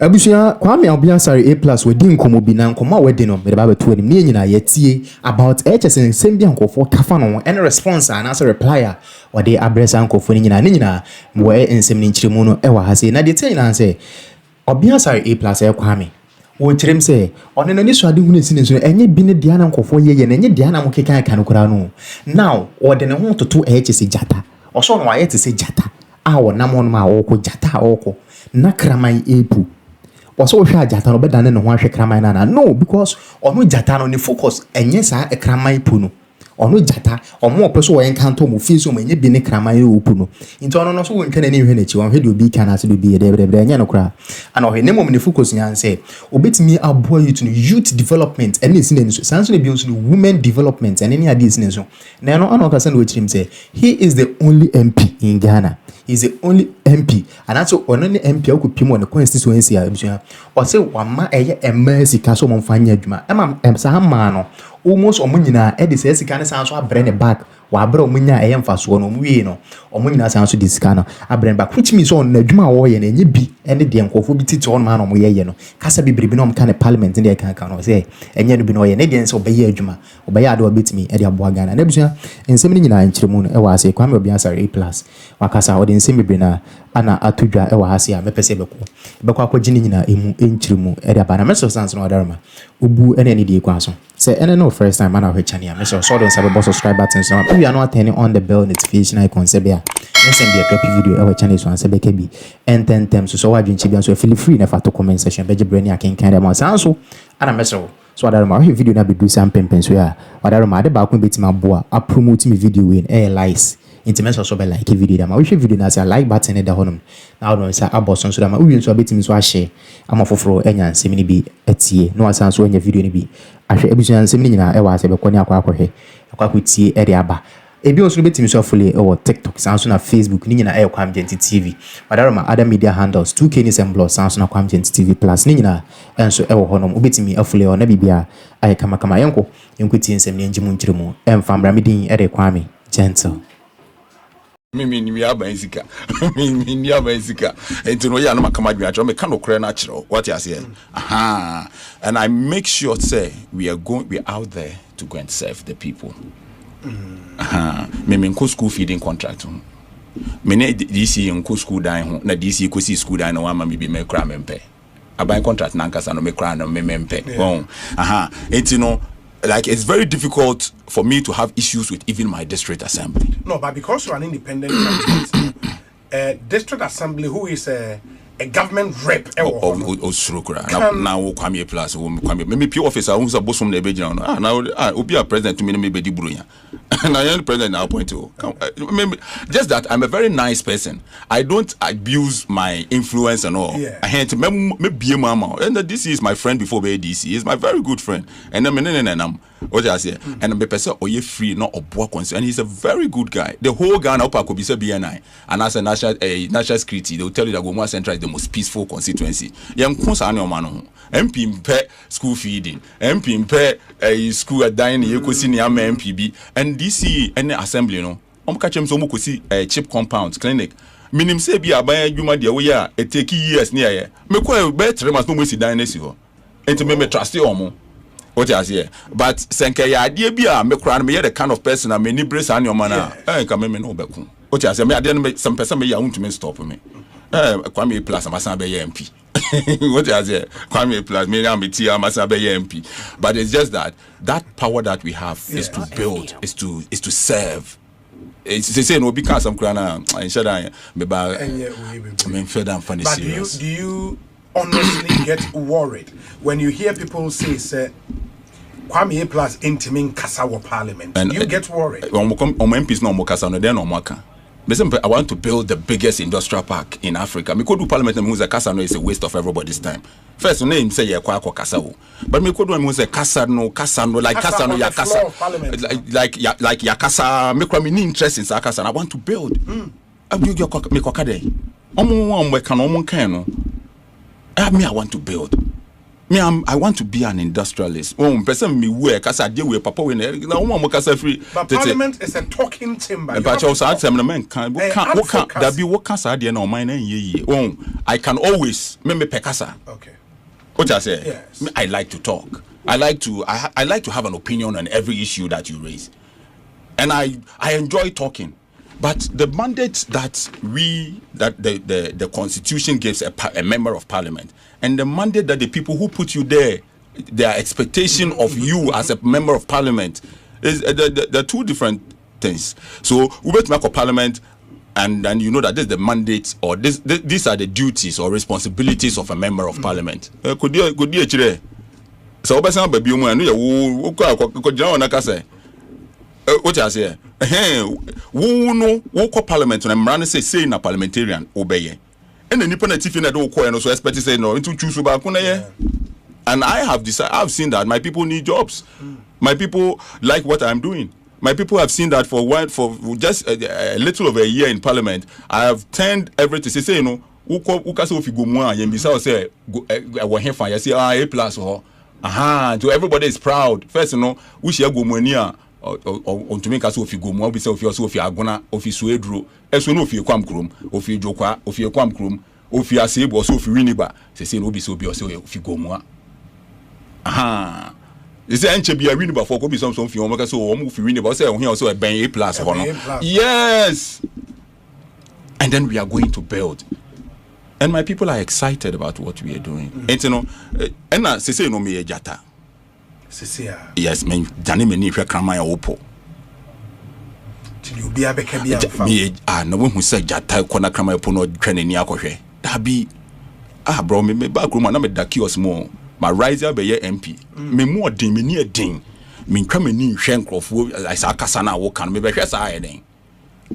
Abusia Kwame Obiansari APlus we din komo bi na nkoma we din no me ba beto anim ne nyina yetie about HSN same bi ankofo kafa no any response and answer reply or dey address ankofo ne nyina we ensem ne nchiremu no e wa ha sei na de tin na say Obiansari APlus e Kwame wo chirem say ono nani so ade hu ne sinenso enye bi ne dia na ankofo ye na enye dia na mo kekan kan kura no now o de ne ho toto HSN jata oso no aye te say jata a wo nam hono ma wo ko jata wo ko na kraman epu also we share jata no be dan ne ho ahwe kraman na no because onu jata no ne focus enye sa e kraman pu no onu jata omo opeso wo enkanto mo fi so mo enye bi ne kraman e opu no nti ono no so wo ntwane ne hwe na chi won hwe de obi kan ase de obi de enye no kra ana hwe ne mom ne focus nyan say obetimi abo youth development ene sin ne so sanso ne bi so women development ene ne ade sin so na no ana okasa na wo chirim say he is the only MP in Ghana. He's the only MP, and that's only MP who could pimo on the constituency. Or say, Wama a mercy castle on Fanya Juma. Sahamano almost omunina, Eddie says he can't answer a brain back. Wabro Munya a emphasis on Wino, or Munina sounds to this kind of brain back, which means on the Juma Oyen and ye be any damn cophobity on man on Muyeno. Casabi Bribinom kind of parliament in the can say, and yet be no Indians obey Juma, obey Ado beat me, Eddie Boagan, and Ebusha, and 79 in Chimun, I say, Kwame Obiansari APlus, Wakasa, or the Simibrina, Anna Atuja, Ewahasia, Mepesebeko, Bako Jinina, Inchimu, Edia Banameso Sans no Dharma, Ubu, and any day Quason. Say, and I know first time man of Chania, Mr. Sordon, subscribe button, so we are not turning on the bell notification icon, Sebia, and send me a copy video our channel, so Sebekebi, and 10 times, so I drink Chibian, so feel free never to comment section, Beji Brainy, I can kind of so, and a message. So that my video na be do some pempens we are, what I the back bit my boy, I promote me video in air lies. Intimacy so be like a video that my wish video na say like button at the honum. Now don't say about so that my we so bit me so share. I'm a for enya nsem ni bi etie. No asan so enya video ni bi. Ahwe ebusuan nsem ni nyina e wa se be kwani akwa tie e de aba. Ebi onso bit me so fully e TikTok, sanso na Facebook ni nyina e Kwame Gentle TV. But my other media handles 2K News and Blog sanso na Kwame Gentle TV plus ni nyina enso e wo honum obetimi afule o na bibia ay kama yenko tie nsem ni njimu nchiremu emfa mbra medin e de Kwame Gentle. Me abazika me abazika enti no ya no makama dwatro me kano kre na chiro what you say and I make sure say we are out there to go and serve the people. Me nko school feeding contract me ne DC nko school dan ho na DC ko si school dan no ama me bi me kra me mpe aban contract na nkasa no me kra no me mpe enti no like it's very difficult for me to have issues with even my district assembly. No, but because you're an independent candidate, district assembly who is a government rep. Now Kwame plus Kwame pure officer who's a bosom na be now. Now obi a president to me be di burunya. And I am the president now point to. Just that I'm a very nice person. I don't abuse my influence and all. I had to me be mama. And this is my friend before be DC. He's my very good friend. And I'm what I say. And the person oye free not obwa concern. And he's a very good guy. The whole Ghana upper could be say BNI. And as a national security, they will tell you that Gomwa Central is the most peaceful constituency. Young concern your man. MP mpe school feeding, MP mpe school dining yekosi ni ama MPB, and DC any assembly no. Catch him so much cheap compounds clinic. Minim say be abaya juma de we ya it take years near here. Me kwa be 3 months no we see dynasty ho. Enti me trust you omo. What you say? But senke ya ade bia me kra no me the kind of person na me ni brace an your man na. Nka me no be ku. What you say? Me ade no some person me ya want to stop me. Kwame plus amasan be MP. What you say? Kwame plus me na me tia amasan be MP. But it's just that power that we have is to build, is to serve. It's say no because some crana and shada me ba me fed am funny serious. But do you honestly get worried when you hear people say Kwame plus intimate Kasawa Parliament? Do you get worried? On MPs no mo kasa no den no mo aka. I want to build the biggest industrial park in Africa. Me could do parliament and say Kasa no is a waste of everybody's time. First name say ya kwa Kasa. But me could do say Kasa no like Kasa no ya Kasa. Like ya Kasa me kwa me interest in Kasa and I want to build. Me kwa kade. Omo kan no. I want to build. Me, I want to be an industrialist. Person me work as I deal with papa when free. But Parliament is a talking chamber. But also I can always me pekasa. Okay. What I say? Yes. I like to talk. I like to have an opinion on every issue that you raise. And I enjoy talking. But the mandate that the Constitution gives a member of Parliament, and the mandate that the people who put you there, their expectation of you as a member of Parliament, is the two different things. So we went to make a Parliament, and you know that this is the mandate, or these are the duties or responsibilities of a member of Parliament. Could you chire? So obasa baby mu anu ye wo ko jira ona ka say. What I say? Wo Parliament na mra say na parliamentarian obeye. And the nipa na tifi na do ko so expect say no into choose ba ko na ye. And I've seen that my people need jobs. My people like what I'm doing. My people have seen that for just a little over a year in Parliament. I have turned everything. Say you know, who can say if you go more, you bisa say go here fine. You say APlus ho. So everybody is proud. First you know, we share go money on to make us if you go more, we say if you also if you are gonna if you suedro. Eso no if you kwam krum, if you jokwa, if you kwam krum, if you are save also if you winiba. Say no be so be also if you go more. You say enche be a win before go be some fi o make so o mu fi win but say here also a ben APlus ho no. Yes. And then we are going to build. And my people are excited about what we are doing. And you know, and say no me jata. Yes, me jani me ni hwe kraman ya opo. Till you be abeka bia fa. Me no hu say jata ko na kraman opo no twene ni akohwe. Da bi bro me back room na me da kiosk mo. My riser be ye MP. Me more din me ni din. Me ntwa me ni hwe nkrofo isa kasa na wo kan me be hwe sa den.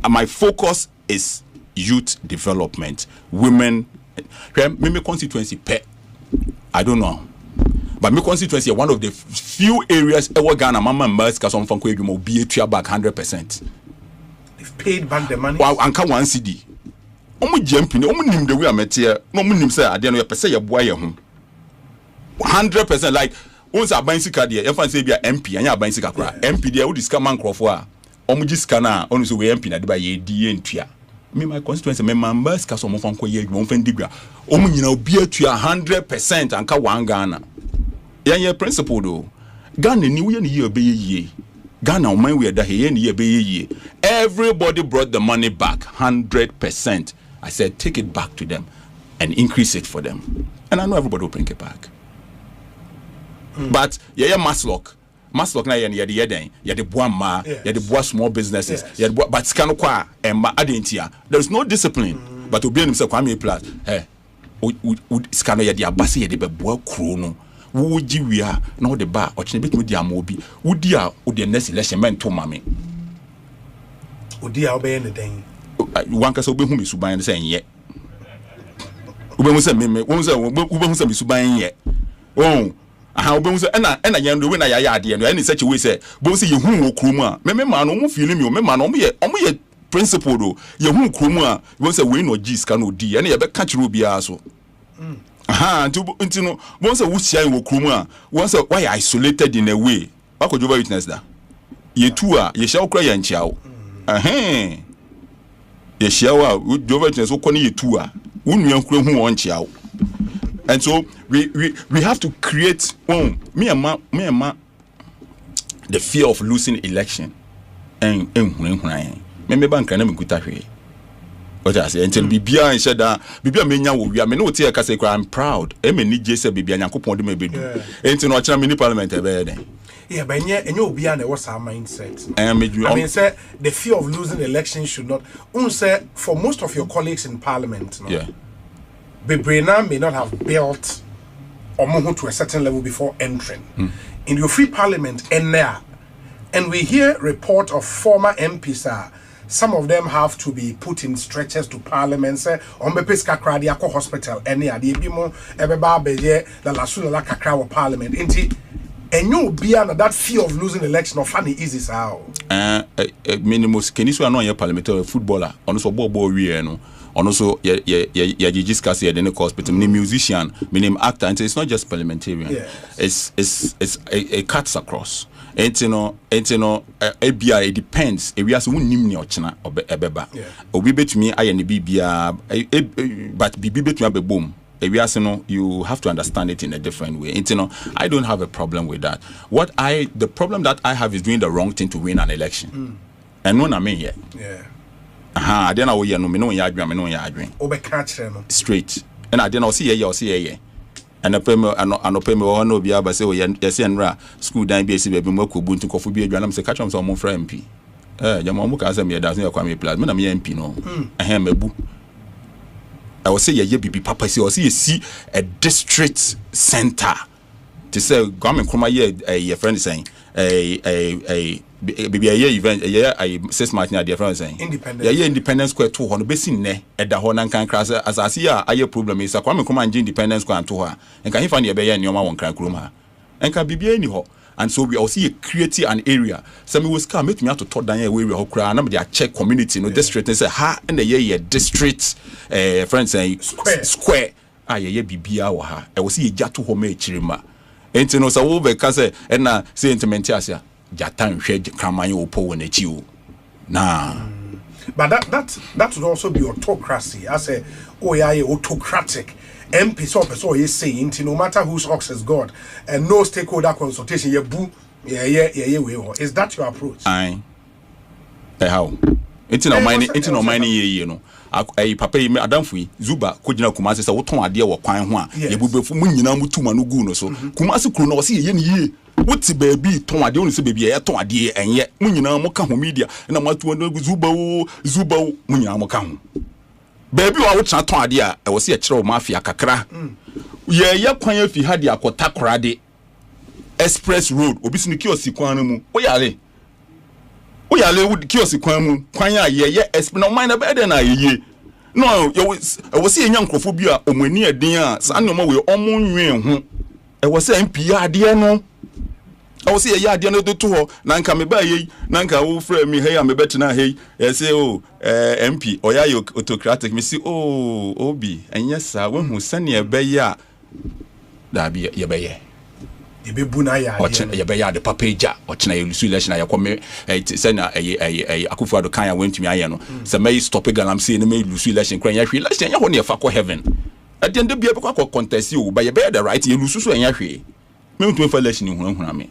And my focus is youth development, women. Me constituency pet. I don't know. But my constituency is one of the few areas ever Ghana mama mbas ka some fan ko edwuma obi etua back 100%. They've paid back the money. Wow, anka 1 CD. Omo jempi omo nim the way ametie. No omo nim say ade no ye pese ye boa ye ho. 100% like once aban sika de e fan say bia MP anya aban sika kra MP de wo disca man crofo a omo gi sika na onu so we MP na de ba ye di ye ntua me my constituency me members ka so mo fan ko ye mo fan digwa omo nyina obi atua 100% anka wan Ghana ye principle do Ghana ni we ni ye be ye Ghana oman we da he ni ye be ye everybody brought the money back 100%. I said take it back to them and increase it for them, and I know everybody will bring it back. But Maslock na ye the boa ma ye the boa small businesses ye but scan kwa emba adentia there is no discipline. But obi anim say Kwame Plus scan ye the abase ye the boa kro no wo gi wia na wo de ba o chene betumi di amobi wo di a wo de next election men to mame odi a obey ne den wan ka so obi hu me suban say ye obi hu say me wo say obi hu say me suban ye obi say na yan do we na ya ade no any such way say bo say ye hu wo krom a me ma no mo feel me ma no mo ye principle do ye hu krom a bo say we no gis ka no di ene ye be ka kire obi a so no bo say wo sia wo krom a wo say why isolated in a way what could you witness that ye tu a ye sha okra ya nchia wo ye sha wa Jehovah witness wo koni ye tu a wo nua nkura hu wo nchia wo. And so we have to create me and ma the fear of losing election and me bank na me kuta hwe what I say until bibia and sheda bibia menya wo wi me no tie ka say I'm proud e me ni je say bibia Nyankopon de me bedu enti no ochira me ni parliament e be den but enye obi a na what's our mindset. I mean say the fear of losing election should not say for most of your colleagues in parliament no? Bebrena may not have built or to a certain level before entering in your free parliament and we hear report of former MPs some of them have to be put in stretchers to parliament say on be peska kradi akọ hospital any ade bi mo ebeba beje la lasu la kakra wo parliament enti enyo bia na that fear of losing election of funny easy sao minimum kenisu ano ye parliamentary footballer ono so bobo wie no also yeah discuss here the course but me musician me name actor and it's not just parliamentarian. It's it cuts across. And you know it depends if we are so nim ni ochina obeba obi betumi aye ne bibia but bibi betumi abeboom. You have to understand it in a different way. And, I don't have a problem with that. The problem that I have is doing the wrong thing to win an election. And no, I mean, yeah. Then I will no, me no yardring. Straight. And I didn't see a and a payment and pay me or no be able to say, yes, and school down BC, baby, more could to coffee beer, and I'm say, catch on some more for MP. Yamamuka as a mere doesn't Kwame Plus, men, I'm MP, no. I am a boo. I will say ye bibi papa see a district center to say Kwame Nkrumah ye friend is saying a bibi a event a 6 months na dear friend saying independence square 200 besin ne e da ho nan kan class as I see a problem is Kwame Nkrumah independence square to her and can he find ye be ye nyoma won kan krom ha and can bibi any ho. And so we also create an area. So we will come make me out to talk down here where we are crying. They check community, no district, and say ha in the year district, friends say square. Yeah, bibia wa ha. I will see jatu home chirima. And no so over kase and na say intimentiasia. Jatan share kramanyo opo when echiu. Nah. But that would also be autocracy. I say, oh yeah, autocratic. MP so is saying no matter whose ox is God and no stakeholder consultation yeah is that your approach? Aye. How? It's no mining you know. I papa me adamfui Zuba kujina Kumasi say woton ade wo kwan ho a ye bubefu mu nyina mutu ma no gu no so Kumasi kru no say ye ne ye woti baabi ton ade onu say baabi ye ton ade enye mu nyina mo ka ho media na matu Zuba mu nyina mo ka ho baby wa wotna ton ade a e wo se kire o mafia kakra ye kwan afi ha de akota korade express road obi sini kiosk kwan no mu oyale would kiosk kwan mu kwan a ye express no mind be na ye no e wo se enya nkrofo bi a omani eden a sa no ma we omo nwen ho e wo se mp ade no I will see a yard no to ho nanka me ba ye nanka wo fra mi hey me betina hey e say oh MP oya yo autocratic me see oh obi enye sa wo hu sane e be ya da bi ye be ye e be bu na ya ye be ya de papaja o chena ye lusu election ya come say na Akufo Addo kan ya wentumi aye no say may stop galam say na may lusu election kran ya hwe election ya ho ne fa ko heaven at the end be be ko contest you but ye be the right ye lusu so enya hwe me ntumi fa election hunahuna me.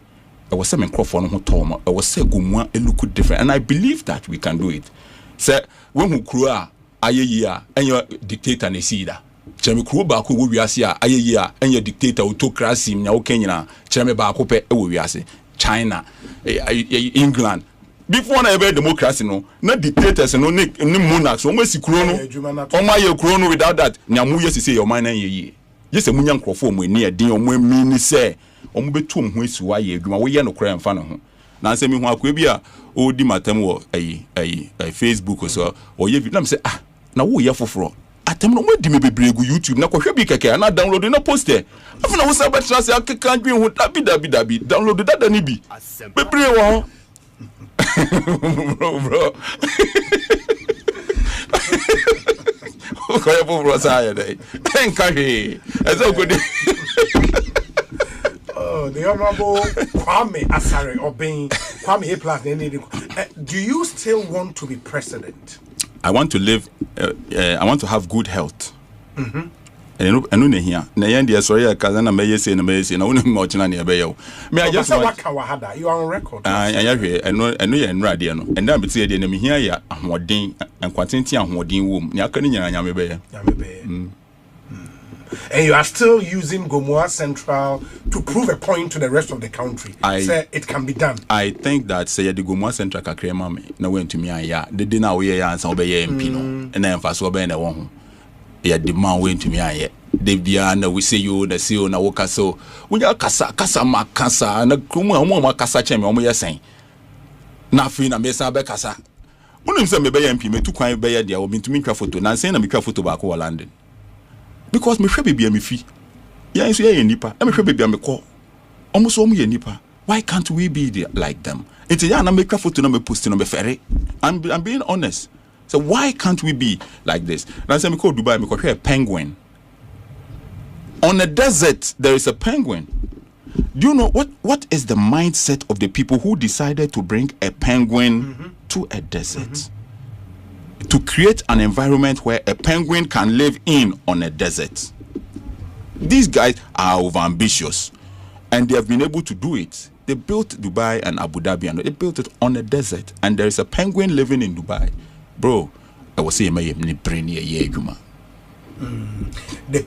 I was saying microphone who told me I was saying gumwa it look different and I believe that we can do it. Say when who crew aye and your dictator ne see that. Chemi crew back who we are see aye and your dictator autocracy nya Kenya chemi back up we are see China England before na ebe democracy no na dictators no ni monarchs o masi crew no o ma ye crew no without that nya mu ye say your man na ye yes munya nkrofo mu ni edin o mu mi ni say omo betu ho esiwa ye adwuma wo ye no kra mfa no ho na nsem hu akwa bi a o di matam wo Facebook so o ye na me say na wo ye foforo atam no mo di me bebregu YouTube na kohwe bi keke na download na poster afuna wo sa betra say akeka dwen ho dabi download dada ni bi bebre wo bro ko ye foforo sa ye dai enka he ezo ko di the Honorable Kwame APlus. Do you still want to be president? I want to live. I want to have good health. And no here. Na yendi sorry kaza na meye say na wonu me ochina na ebe yo. Me I just want you are on record. Ayahwe eno ye nrade no. And na beti ye na me hia ya ahoden enkwatenti ahoden wom. Ne aka ni nyanya nyame be ye. And you are still using Gomoa Central to prove a point to the rest of the country. Say it can be done. I think that say the Gomoa Central kakre mama na went to me aya. The dinner we ya ansa obeye MP no. And then fa so obeye na won ho. Ya the man went to me aya. De bia na we say you na see na wo kasa. Unya kasa makasa na kuma omo makasa cheme omo yesen. Na fi na mesa be kasa. Unim se me be MP me tu kwan be ya dia obi ntumi twa photo. Na sen na me twa photo ba ko London. Because me hwe baby me fi ya nso ye nipa na me hwe baby me ko omo ye nipa. Why can't we be like them? It's ya na me twa photo na me post na me ferry. I'm being honest. So why can't we be like this? And I said, "Me go Dubai, me go hear a penguin. On a desert, there is a penguin. Do you know what is the mindset of the people who decided to bring a penguin to a desert? To create an environment where a penguin can live in on a desert. These guys are overambitious, and they have been able to do it. They built Dubai and Abu Dhabi, and they built it on a desert, and there is a penguin living in Dubai. Bro, I was saying, the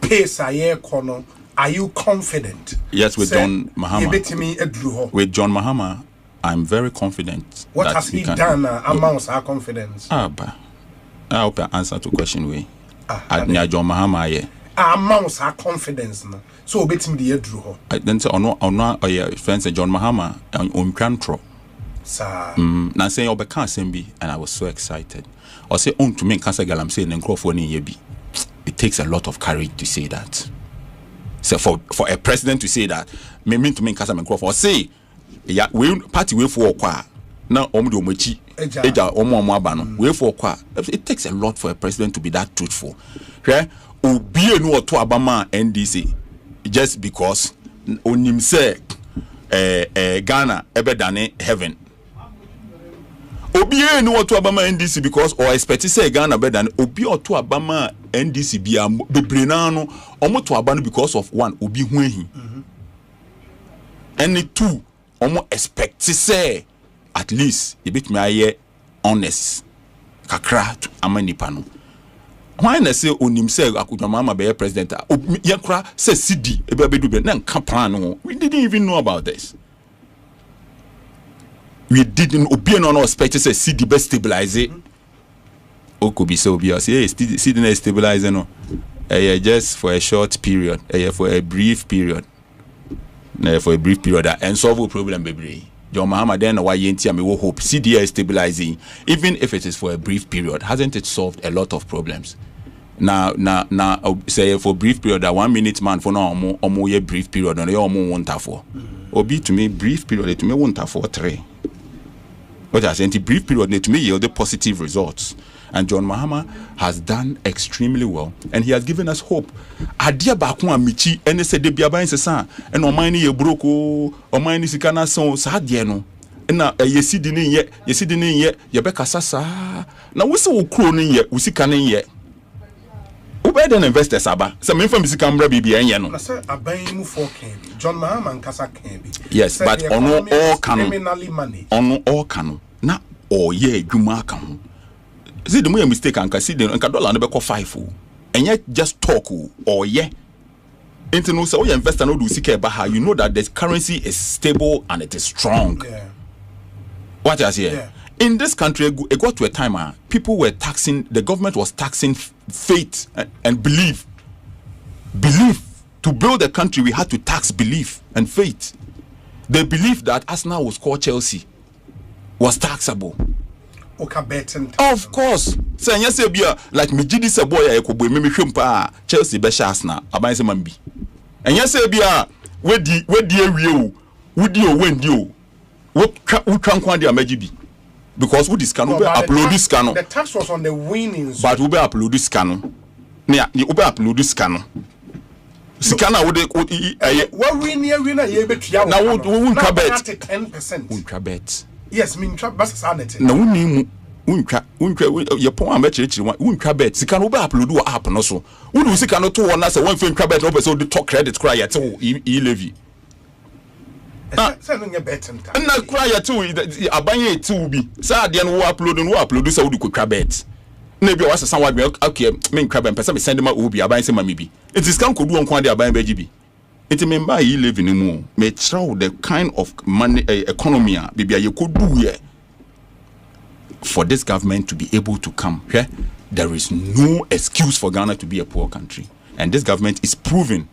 pace are you confident? Yes, with John Mahama. With John Mahama, I'm very confident. What has he done amounts our confidence? But I hope I answer to question way. John Mahama, amounts our confidence. So bet me the Drew. Then say friends John Mahama on control. Sir. Now saying Obeka Sembi, and I was so excited. I say on to make cancer galam say and for yebi. It takes a lot of courage to say that. So for a president to say that, me mean to make cancer and or say yeah, we party way for kwa now omdo mochi eja omo abano way for kwa. It takes a lot for a president to be that truthful. Okay? Obi enu oto abama NDC just because onim say Ghana ebe dane heaven. Obi enu oto abama NDC because or expect say Ghana better than obi oto abama NDC bia bebrena no omo to abano because of one obi hu ehi. And two omo expect say at least e bit me aye honest kakra to amanipa no. Why na say onim say akudwamama be president yakra say CD e be do be na nka plan no. We didn't even know about this. We didn't obi no expect say CD be stabilize it. Okobi say obi say CD na stabilize no. Just for a short period, for a brief period. For a brief period and solve a problem baby. John Mahama then why yenti me hope CD is stabilizing even if it is for a brief period. Hasn't it solved a lot of problems? Now say for brief period that 1 minute man for now omo ye brief period and you omo want for. Obi to me brief period to me want for 3. What I say brief period to me yield the positive results. And John Mahama has done extremely well, and he has given us hope. Adia baku amichi ene se de biaba nsesa ene omani ye broko omani sikana son sa de no na yesidi ne ye ye be kasa sa na wo se wo kro ne ye wo sika ne ye wo be den investors aba se me fam sika mbra bibia enye no na se aban mu for can John Mahama nkasa can be yes but ono all kanu na o ye adwuma aka ho. See the more mistake and can see the dollar no be 5 and yet just talk or into no so investor no do sika baha you know that the currency is stable and it is strong. What I say in this country it got to a time people were taxing, the government was taxing faith and belief. To build a country we had to tax belief and faith. They believed that Arsenal was called Chelsea was taxable. Of course. So you say be like me gidi se boy ya ekobo me hwem pa Chelsea be Arsenal aban se man bi. And you say be we di awie o. We di o wendi o. We twa nkwan dia magi bi. Because we this can be upload this can. The tax was on the winnings. But we be upload this can. Ne we be upload this can. Sikana wo de winner ye betua. Na wo untwa bet 10%. Untwa bet. Yes, mean trap bas sanity. Na woni untwa ye pon am chirichiri untwa bet sika no be upload wo app no so wonu sika no to wona se won fe ntwa bet no be so de talk credit cry yet e levy say no nye bet nta na cry yet abanye etu bi say ade no wo upload say wo de kwatwa bet na bi o wasa san wadme okay me ntwa bet pese me send ma obi abanye se ma me bi it is kan kodu onko ade abanye ba gi bi it member e live in mu me try the kind of money economy bibia ye kodu here for this government to be able to come here. There is no excuse for Ghana to be a poor country, and this government is proving.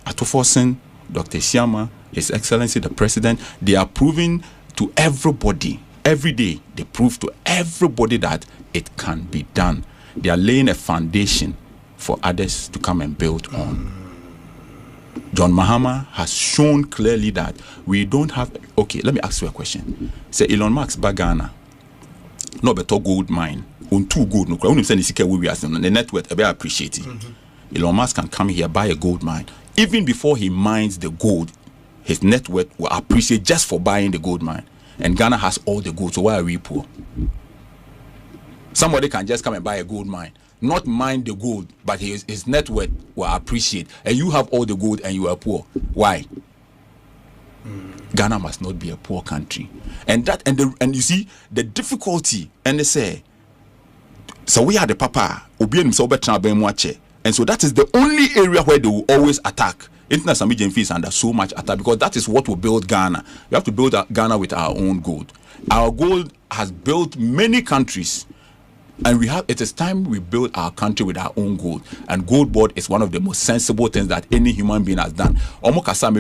Atoforsen, Dr. Siama, His Excellency the President, they are proving to everybody every day. They prove to everybody that it can be done. They are laying a foundation for others to come and build on. John Mahama has shown clearly that we don't have. Okay, let me ask you a question. Say Elon Musk by Ghana. No better gold mine on too good no crowd say nisika we wiase no the net worth e be appreciate. Elon Musk can come here, buy a gold mine. Even before he mines the gold, his net worth will appreciate just for buying the gold mine. And Ghana has all the gold, so why are we poor? Somebody can just come and buy a gold mine, not mine the gold, but his net worth will appreciate. And you have all the gold and you are poor. Why? Ghana must not be a poor country. And you see the difficulty, and they say, so we are the papa, and so that is the only area where they will always attack. International medium fees under so much attack because that is what will build Ghana. We have to build Ghana with our own gold. Our gold has built many countries, and it is time we build our country with our own gold. And gold board is one of the most sensible things that any human being has done. Omokasa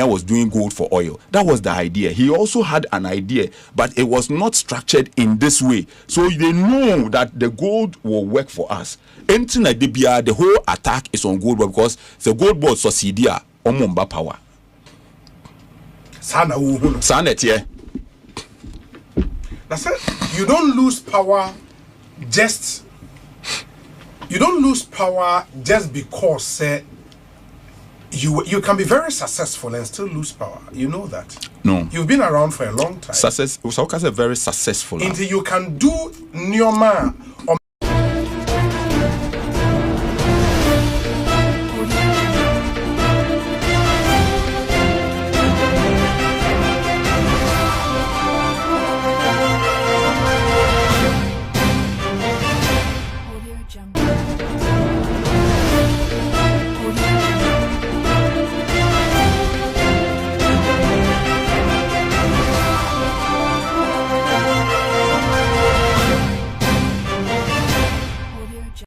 was doing gold for oil. That was the idea. He also had an idea, but it was not structured in this way. So they know that the gold will work for us. Anything like the whole attack is on gold board because the gold board succeedia omomba power. Sana yeah. That's it. You don't lose power just because you can be very successful and still lose power. You know that. No. You've been around for a long time. Success was very successful. Until you can do nyoma